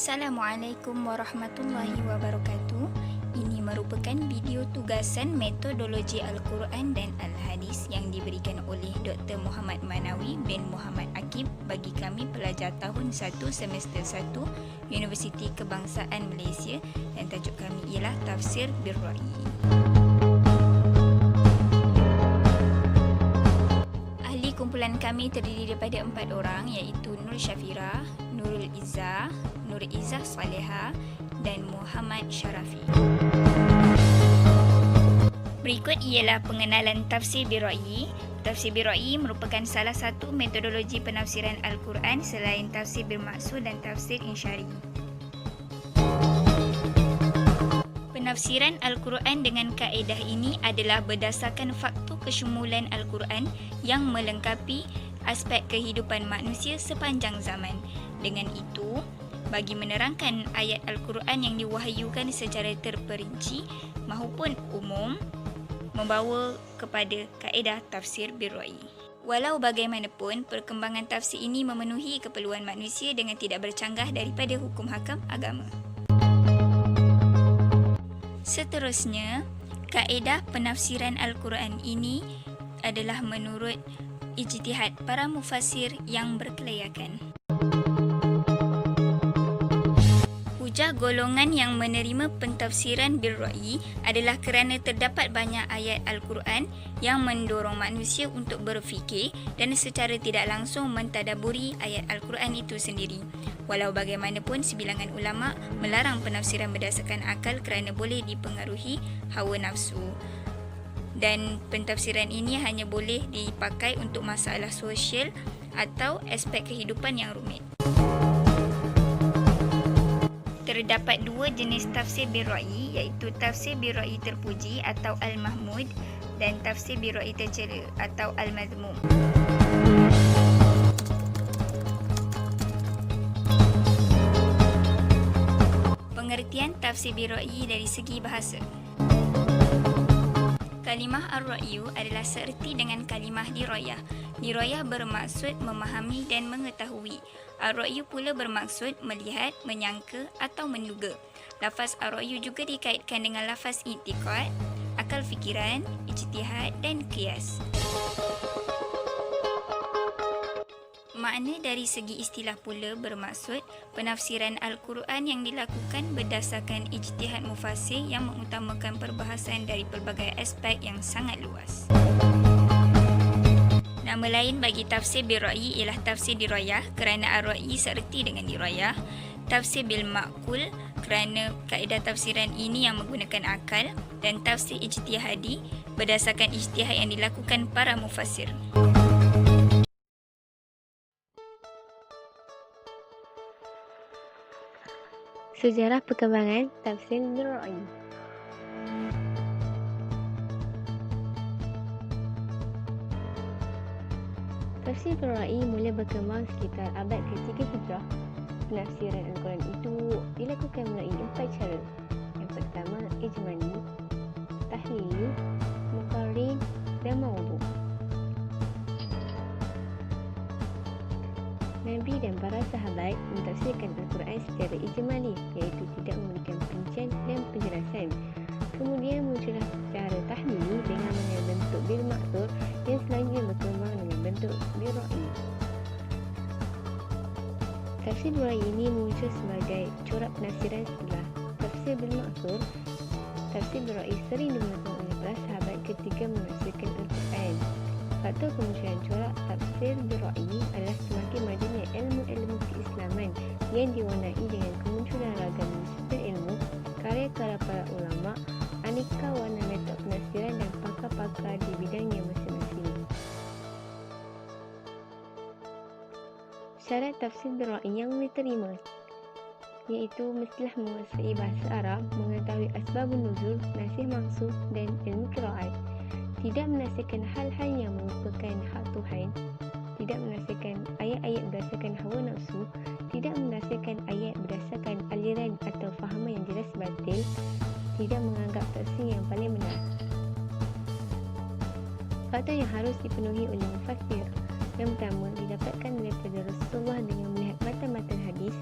Assalamualaikum warahmatullahi wabarakatuh. Ini merupakan video tugasan metodologi Al-Quran dan Al-Hadis yang diberikan oleh Dr. Muhammad Manawi bin Muhammad Akib bagi kami pelajar tahun 1 semester 1 Universiti Kebangsaan Malaysia, dan tajuk kami ialah Tafsir Bil-Ra'yi. Ahli kumpulan kami terdiri daripada 4 orang, iaitu Nur Syafira, Nurul Izzah, Nur Izzah Saleha dan Muhammad Syarafi. Berikut ialah pengenalan Tafsir Bil-Ra'yi. Tafsir Bil-Ra'yi merupakan salah satu metodologi penafsiran Al-Quran selain tafsir bil-maksud dan tafsir insyari. Penafsiran Al-Quran dengan kaedah ini adalah berdasarkan faktor kesyumulan Al-Quran yang melengkapi aspek kehidupan manusia sepanjang zaman. Dengan itu, bagi menerangkan ayat Al-Quran yang diwahyukan secara terperinci maupun umum, membawa kepada kaedah tafsir Bil-Ra'yi. Walau bagaimanapun, perkembangan tafsir ini memenuhi keperluan manusia dengan tidak bercanggah daripada hukum hakam agama. Seterusnya, kaedah penafsiran Al-Quran ini adalah menurut ijtihad para mufassir yang berkelayakan. Hujah golongan yang menerima pentafsiran Bil-Ra'yi adalah kerana terdapat banyak ayat Al-Quran yang mendorong manusia untuk berfikir dan secara tidak langsung mentadaburi ayat Al-Quran itu sendiri. Walau bagaimanapun, sebilangan ulama melarang penafsiran berdasarkan akal kerana boleh dipengaruhi hawa nafsu. Dan pentafsiran ini hanya boleh dipakai untuk masalah sosial atau aspek kehidupan yang rumit. Terdapat dua jenis tafsir Bil-Ra'yi, iaitu tafsir Bil-Ra'yi terpuji atau Al-Mahmud dan tafsir Bil-Ra'yi tercela atau Al-Mazmum. Pengertian tafsir Bil-Ra'yi dari segi bahasa. Kalimah Ar-Ra'yu adalah seerti dengan kalimah Dirayah. Dirayah bermaksud memahami dan mengetahui. Ar-Ra'yu pula bermaksud melihat, menyangka atau menduga. Lafaz Ar-Ra'yu juga dikaitkan dengan lafaz i'tiqad, akal fikiran, ijtihad dan qiyas. Makna dari segi istilah pula bermaksud penafsiran Al-Quran yang dilakukan berdasarkan ijtihad mufassir yang mengutamakan perbahasan dari pelbagai aspek yang sangat luas. Nama lain bagi tafsir Bil-Ra'yi ialah tafsir Dirayah kerana Ar-Ra'yi seerti dengan Dirayah, tafsir Bil-Ma'qul kerana kaedah tafsiran ini yang menggunakan akal, dan tafsir ijtihadi berdasarkan ijtihad yang dilakukan para mufassir. Sejarah perkembangan tafsir Bil-Ra'yi. Tafsir Bil-Ra'yi mula berkembang sekitar abad ke-3 Hijrah. Penafsiran Al-Quran itu dilakukan melalui 4 cara. Yang pertama, ijmali, tahlili, muqarrin dan mawdu'. Nabi dan para sahabat mentafsirkan Al-Quran secara ijmali, iaitu tidak memberikan perincian dan penjelasan. Kemudian muncullah cara tahlili dengan mengambil bentuk bil-maksud yang selanjutnya berkembang dengan bentuk Bil-Ra'yi. Tafsir Bil-Ra'yi ini muncul sebagai corak penafsiran setelah tafsir bil-maksud. Tafsir Bil-Ra'yi sering digunakan oleh para sahabat ketika menafsirkan Al-Quran. Faktor kemunculan corak tafsir Bil-Ra'yi adalah semakin majunya ilmu-ilmu keislaman yang diwarnai dengan kemunculan ragam disiplin ilmu, karya-karya para ulama, aneka warna metod penafsiran dan pakar-pakar di bidangnya masing-masing. Syarat tafsir Bil-Ra'yi yang diterima iaitu mestilah menguasai bahasa Arab, mengetahui asbabun nuzul, nasih mansukh dan ilmu qiraat. Tidak menafsirkan hal-hal yang merupakan hak Tuhan, tidak menafsirkan ayat-ayat berdasarkan hawa nafsu, tidak menafsirkan ayat berdasarkan aliran atau fahaman yang jelas batil, tidak menganggap tafsir yang paling benar. Faktor yang harus dipenuhi oleh mufassir. Yang pertama, didapatkan daripada Rasulullah dengan melihat matan-matan hadis.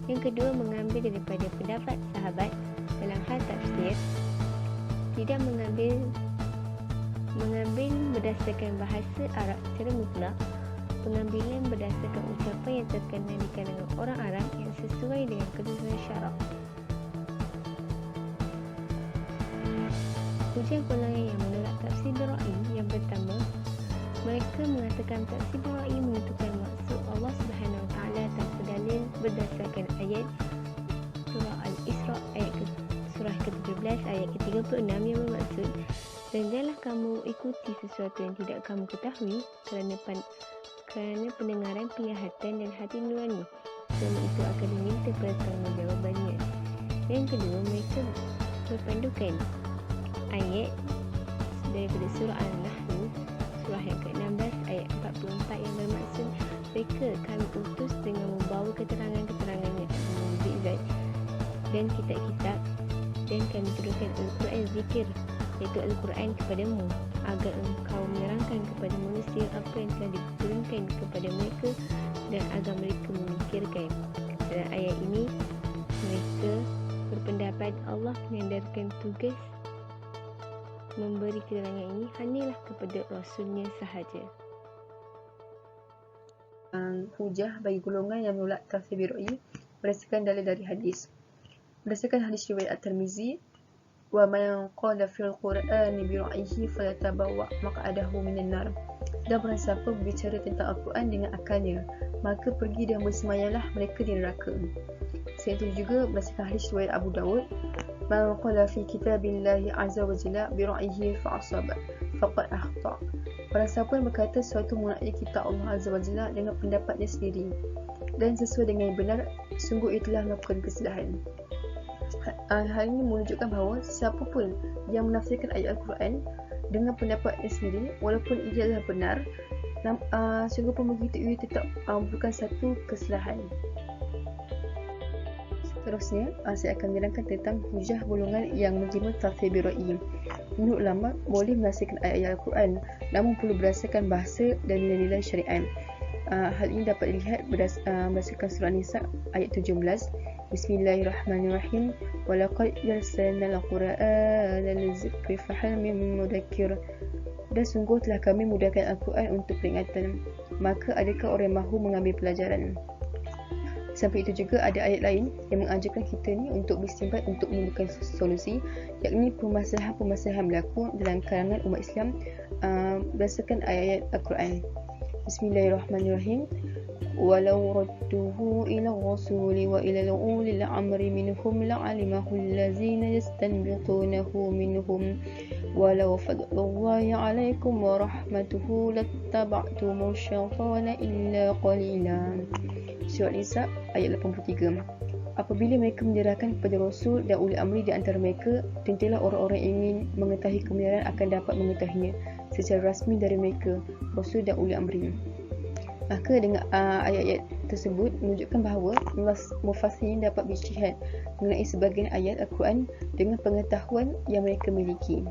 Yang kedua, mengambil daripada pendapat sahabat dalam hal tafsir. Tidak mengambil berdasarkan bahasa Arab secara mutlak. Pengambilan berdasarkan ucapan yang terkenal di kalangan orang Arab yang sesuai dengan ketentuan syarak. Hujah golongan yang menolak tafsir bil-ra'yi. Yang pertama, mereka mengatakan tafsir bil-ra'yi menentukan maksud Allah Subhanahu Wa Taala tanpa dalil berdasarkan ayat surah Al-Isra surah ke-17 ayat ke-36 yang bermaksud, dan janganlah kamu ikuti sesuatu yang tidak kamu ketahui kerana pendengaran, penglihatan dan hati nurani. Semua itu akan diminta pertanggungjawabannya. Yang kedua, mereka berpandukan ayat daripada surah Al-Nahl surah yang ke-16 ayat 44 yang bermaksud, mereka kami utus dengan membawa keterangan-keterangan yang menunjuk zat dan kitab-kitab, dan kami turunkan Al-Quran zikir, iaitu Al-Quran kepadamu, agar engkau menerangkan kepada manusia apa yang telah diturunkan kepada mereka dan agar mereka memikirkan. Dalam ayat ini, mereka berpendapat Allah menyandarkan tugas memberi keterangan ini hanyalah kepada Rasulnya sahaja. Hujah bagi golongan yang menolak tafsir bil-ra'yi berdasarkan dalil dari hadis. Berdasarkan hadis riwayat At-Tirmizi, wa man qala fil Qur'ani bi ra'yihi falyatabawwa maq'adahu minan nar. Dan barang siapa berbicara tentang Al-Quran dengan akalnya, maka pergi dan bersemayalah mereka di neraka. Selain itu juga berdasarkan hadis riwayat Abu Dawud, man qala fi kitabillahi azza wa jalla bi ra'yihi fa'asaba faqad akhta. Barang siapa yang berkata sesuatu mengenai kitab Allah azza wa jalla dengan pendapatnya sendiri dan sesuai dengan yang benar, sungguh itulah melakukan kesalahan. Hal ini menunjukkan bahawa siapa pun yang menafsirkan ayat Al-Quran dengan pendapatnya sendiri, walaupun ia adalah benar, sungguh pun begitu ia tetap bukan satu kesalahan. Seterusnya, saya akan menerangkan tentang hujah golongan yang menerima tafsir bil-ra'yi. Menurut ulama, boleh menafsirkan ayat-ayat Al-Quran, namun perlu berdasarkan bahasa dan nilai-nilai syariat. Hal ini dapat dilihat berdasarkan surah Nisa ayat 17. Bismillahirrahmanirrahim. Walaqad yarsalna al-Qur'ana lizikri fahal min mudakkir. Dan sungguh telah kami mudahkan Al-Quran untuk peringatan, maka adakah orang yang mahu mengambil pelajaran? Sampai itu juga ada ayat lain yang mengajarkan kita ni untuk beristimbat untuk menemukan solusi, yakni permasalahan-permasalahan berlaku dalam kalangan umat Islam berdasarkan ayat-ayat Al-Quran. Bismillahirrahmanirrahim. Walau radduhu ila rasuli wa ila ulil amri minhum la'alimahu allazina yastanbitunahu minhum walau fadlullahi alaikum wa rahmatuhu lattaba'tumu syaitana illa qalila. Surah Nisa ayat 83. Apabila mereka menyerahkan kepada Rasul dan uli amri di antara mereka, tentulah orang-orang yang ingin mengetahui kebenaran akan dapat mengetahuinya secara rasmi dari mereka, Rasul dan uli amri. Maka dengan ayat-ayat tersebut menunjukkan bahawa mufassirin dapat berijtihad mengenai sebahagian ayat Al-Quran dengan pengetahuan yang mereka miliki.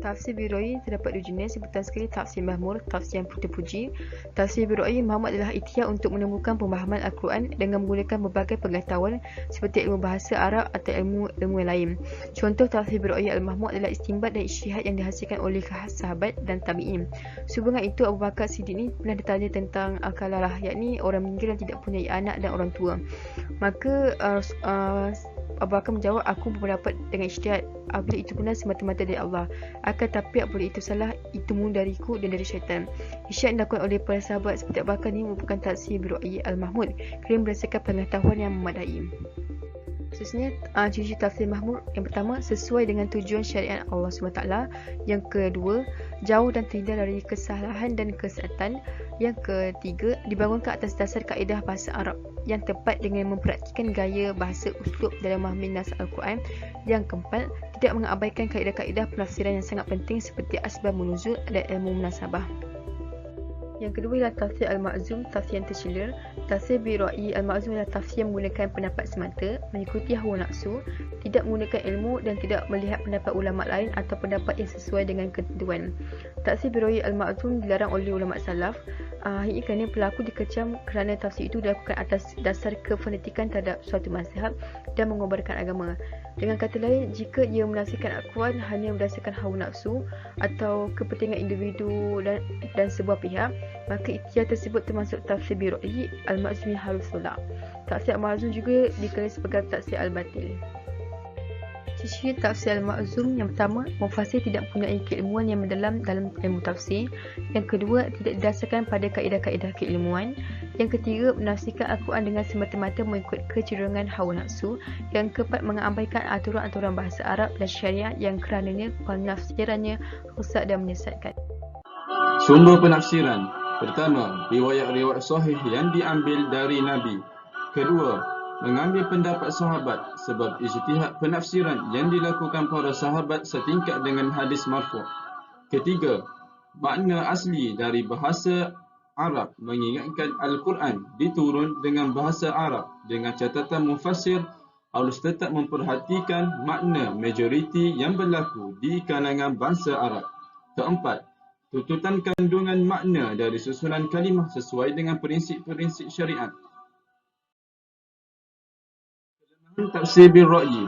Tafsir bil-ra'yi terdapat dua jenis, sebutan sekali tafsir mahmur, tafsir yang terpuji. Tafsir bil-ra'yi Muhammad adalah ikhtiar untuk menemukan pemahaman Al-Quran dengan menggunakan berbagai pengetahuan seperti ilmu bahasa Arab atau ilmu lain. Contoh tafsir bil-ra'yi Al-Mahmud adalah istinbat dan ijtihad yang dihasilkan oleh sahabat dan tabi'in. Sehubungan itu, Abu Bakar Siddiq ni pernah ditanya tentang al-kalalah, yakni orang meninggal yang tidak punya anak dan orang tua. Maka Abu Bakar menjawab, aku berpendapat dengan ijtihad apabila itu benar semata-mata dari Allah, akan tapi apabila itu salah, itu mula dariku dan dari syaitan. Ijtihad yang dilakukan oleh para sahabat seperti Abu Bakar ni merupakan tafsir bil-ra'yi Al-Mahmud kerana berdasarkan pengetahuan yang memadai. Seterusnya, ciri-ciri tafsir mahmud. Yang pertama, sesuai dengan tujuan syariat Allah SWT. Yang kedua, jauh dan terhindar dari kesalahan dan kesesatan. Yang ketiga, dibangunkan atas dasar kaedah bahasa Arab yang tepat dengan mempraktikkan gaya bahasa uslub dalam memahami nas Al-Quran. Yang keempat, tidak mengabaikan kaedah-kaedah penafsiran yang sangat penting seperti asbab nuzul dan ilmu munasabah. Yang kedua ialah tafsir al-ma'zum, tafsir yang tercela. Tafsir bir-ra'yi al-ma'zum adalah tafsir yang menggunakan pendapat semata, mengikuti hawa nafsu, tidak menggunakan ilmu dan tidak melihat pendapat ulama lain atau pendapat yang sesuai dengan ketentuan. Tafsir bir-ra'yi al-ma'zum dilarang oleh ulama salaf. Ini kerana pelaku dikecam kerana tafsir itu dilakukan atas dasar kefanatikan terhadap suatu mazhab dan mengobarkan agama. Dengan kata lain, jika ia menafsirkan Al-Quran hanya berdasarkan hawa nafsu atau kepentingan individu dan sebuah pihak, maka ikhtiar tersebut termasuk tafsir bir-ra'yi al-ma'zum yang harus tolak. Tafsir al-ma'zum juga dikenali sebagai tafsir al-batil. Ciri tafsir al-ma'zum yang pertama, mufassir tidak mempunyai keilmuan yang mendalam dalam ilmu tafsir. Yang kedua, tidak didasarkan pada kaedah-kaedah keilmuan. Yang ketiga, menafsirkan Al-Quran dengan semata-mata mengikut kecenderungan hawa nafsu. Yang keempat, mengabaikan aturan-aturan bahasa Arab dan syariat yang kerananya penafsirannya rosak dan menyesatkan. Sumber penafsiran. Pertama, riwayat-riwayat sahih yang diambil dari Nabi. Kedua, mengambil pendapat sahabat sebab ijtihad penafsiran yang dilakukan para sahabat setingkat dengan hadis marfu'. Ketiga, makna asli dari bahasa Arab mengingatkan Al-Quran diturun dengan bahasa Arab dengan catatan mufassir harus tetap memperhatikan makna majoriti yang berlaku di kalangan bangsa Arab. Keempat, tuntutan kandungan makna dari susunan kalimah sesuai dengan prinsip-prinsip syariat. Tafsir bir-ra'yi.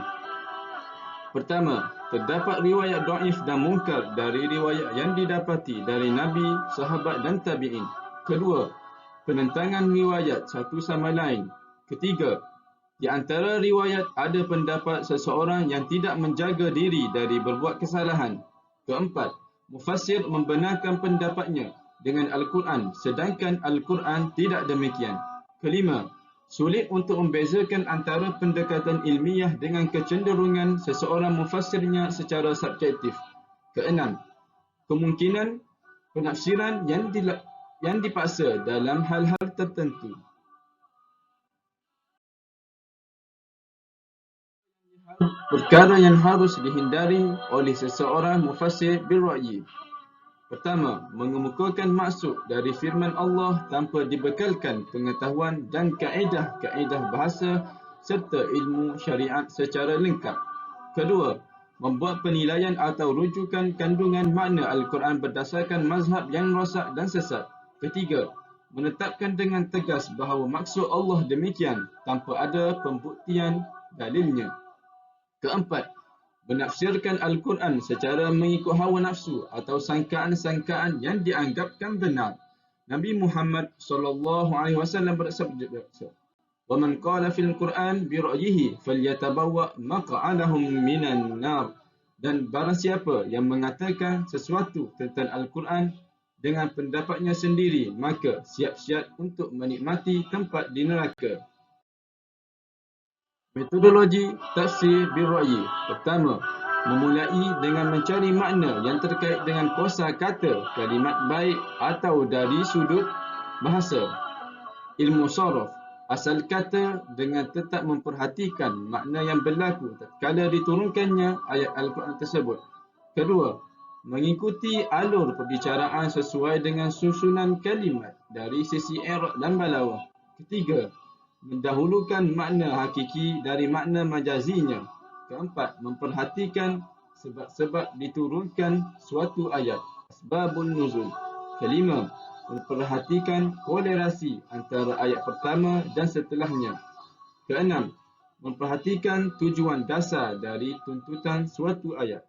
Pertama, terdapat riwayat dhaif dan munkar dari riwayat yang didapati dari Nabi, sahabat dan tabi'in. Kedua, penentangan riwayat satu sama lain. Ketiga, di antara riwayat ada pendapat seseorang yang tidak menjaga diri dari berbuat kesalahan. Keempat, mufassir membenarkan pendapatnya dengan Al-Quran sedangkan Al-Quran tidak demikian. Kelima, sulit untuk membezakan antara pendekatan ilmiah dengan kecenderungan seseorang mufassirnya secara subjektif. Keenam, kemungkinan penafsiran yang dipaksa dalam hal-hal tertentu. Perkara yang harus dihindari oleh seseorang mufassir bir-ra'yi. Pertama, mengemukakan maksud dari firman Allah tanpa dibekalkan pengetahuan dan kaedah-kaedah bahasa serta ilmu syariat secara lengkap. Kedua, membuat penilaian atau rujukan kandungan makna Al-Quran berdasarkan mazhab yang rosak dan sesat. Ketiga, menetapkan dengan tegas bahawa maksud Allah demikian tanpa ada pembuktian dalilnya. Keempat, menafsirkan Al-Quran secara mengikut hawa nafsu atau sangkaan-sangkaan yang dianggapkan benar. Nabi Muhammad SAW bersabda, "Wa man qala fil Qur'an bi ra'yihi falyatabawwa maq'adahu minan nar." Dan barang siapa yang mengatakan sesuatu tentang Al-Quran dengan pendapatnya sendiri, maka siap-siap untuk menikmati tempat di neraka. Metodologi tafsir bir-ra'yi. Pertama, memulai dengan mencari makna yang terkait dengan kosa kata, kalimat baik atau dari sudut bahasa. Ilmu sharaf, asal kata dengan tetap memperhatikan makna yang berlaku tatkala diturunkannya ayat Al-Quran tersebut. Kedua, mengikuti alur perbicaraan sesuai dengan susunan kalimat dari sisi i'rab dan balawah. Ketiga, mendahulukan makna hakiki dari makna majazinya. Keempat, memperhatikan sebab-sebab diturunkan suatu ayat, asbabun nuzul. Kelima, memperhatikan kolerasi antara ayat pertama dan setelahnya. Keenam, memperhatikan tujuan dasar dari tuntutan suatu ayat.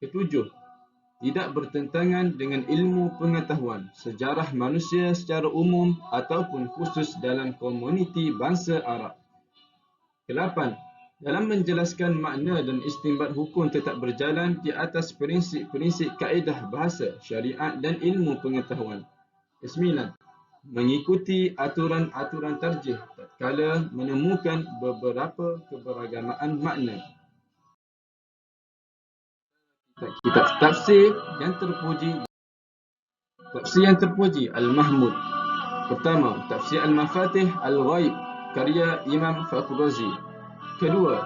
Ketujuh, tidak bertentangan dengan ilmu pengetahuan, sejarah manusia secara umum ataupun khusus dalam komuniti bangsa Arab. Kelapan, dalam menjelaskan makna dan istinbat hukum tetap berjalan di atas prinsip-prinsip kaedah bahasa, syariat dan ilmu pengetahuan. Kesembilan, mengikuti aturan-aturan tarjih tatkala menemukan beberapa keberagamaan makna. Kitab tafsir yang terpuji. Tafsir yang terpuji Al-Mahmud. Pertama, Tafsir Al-Mafatih Al-Ghaib karya Imam Fakhur Razi. Kedua,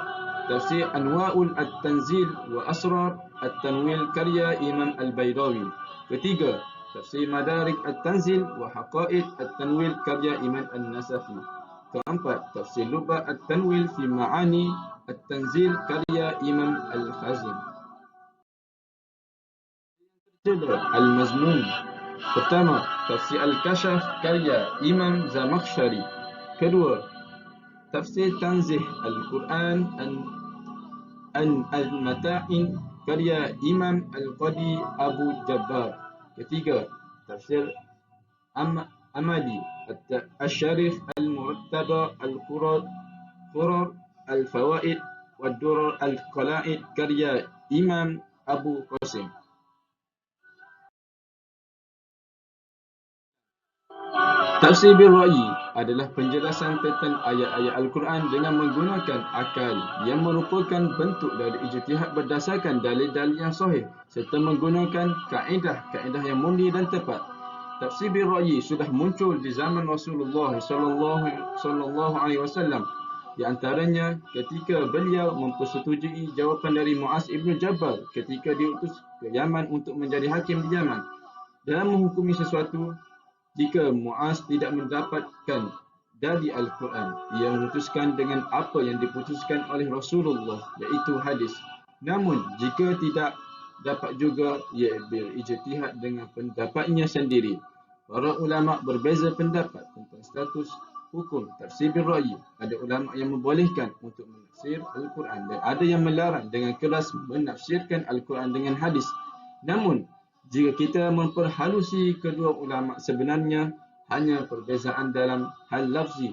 Tafsir Anwa'ul At-Tanzil wa Asrar At-Tanwil karya Imam Al-Baydawi. Ketiga, tafsir Madarik At-Tanzil wa Haqa'iq At-Tanwil karya Imam An-Nasafi. Keempat, tafsir Lubab At-Tanwil fi Ma'ani At-Tanzil karya Imam Al-Khazin. Al-Mazmun. Pertama, tafsir Al-Kashaf karya Imam Zamakhsyari. Kedua, tafsir Tanzih Al-Quran Al-Mata'in karya Imam Al-Qadi Abu Jabbar. Ketiga, tafsir Amali Al-Syarif Al-Murattaba Al-Qurar Al-Fawaid wa Durar Al-Qala'id karya Imam Abu Qasim. Tafsir bil-ra'yi adalah penjelasan tentang ayat-ayat Al-Quran dengan menggunakan akal yang merupakan bentuk dari ijtihad berdasarkan dalil-dalil yang sahih serta menggunakan kaedah-kaedah yang mulia dan tepat. Tafsir bil-ra'yi sudah muncul di zaman Rasulullah sallallahu alaihi wasallam. Di antaranya ketika beliau mempersetujui jawapan dari Muaz ibn Jabal ketika diutus ke Yaman untuk menjadi hakim di Yaman. Dalam menghukumi sesuatu, jika Muaz tidak mendapatkan dari Al-Quran, ia memutuskan dengan apa yang diputuskan oleh Rasulullah, iaitu hadis. Namun, jika tidak dapat juga, ia berijtihad dengan pendapatnya sendiri. Para ulama berbeza pendapat tentang status hukum tafsir bil-ra'yi. Ada ulama yang membolehkan untuk menafsir Al-Quran dan ada yang melarang dengan keras menafsirkan Al-Quran dengan hadis. Namun, jika kita memperhalusi kedua ulama, sebenarnya hanya perbezaan dalam hal lafzi.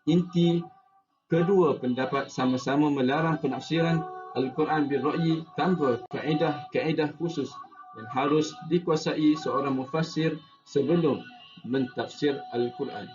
Inti kedua pendapat sama-sama melarang penafsiran Al-Quran bil-ra'yi tanpa kaedah-kaedah khusus yang harus dikuasai seorang mufassir sebelum mentafsir Al-Quran.